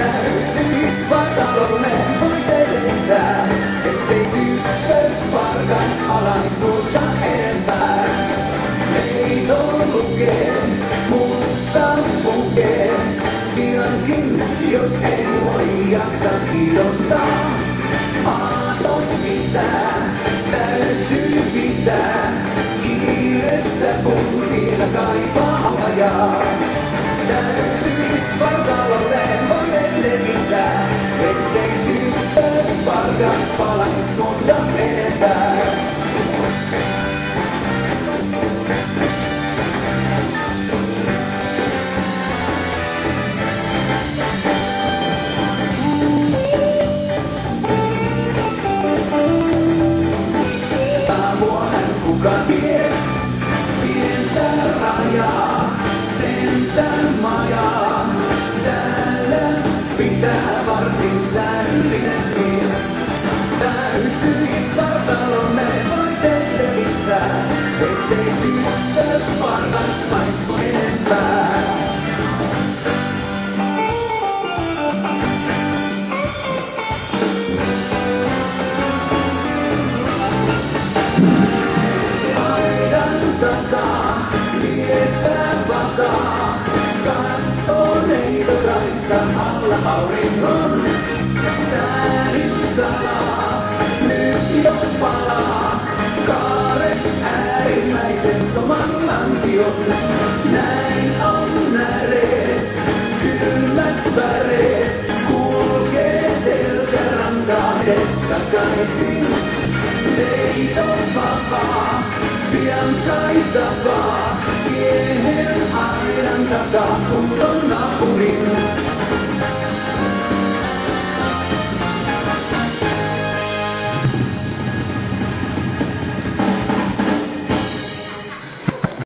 Täytyis vartalolle voi tehdä, ettei tyttö parkan alaismuusta enempää. Ei lukee, mutta lukee, piankin, jos ei voi jaksa kiinnostaa. Aatos pitää, täytyy pitää, kiirettä kun vielä kaipaa ajaa. Täytyis vartalolle voi levittää, ettei tyttö parkan alaismuusta enempää. Kuka ties, pientä rajaa, sentään majaa. Täällä pitää varsin säällinen mies. Täytyis vartalomme voi levittää, ettei tyttö parhaimaistu enempää. Miestä vakaa, katsoo neitoraissa alla auringon. Säädin salaa, nyt jo palaa, kaare äärimmäisen soman lantion. Näin on näreet, kylmät väreet, kulkee selkärantaa edestakaisin. Neito vapaa, pian kai tapaa, miehen aidan takaa, kun on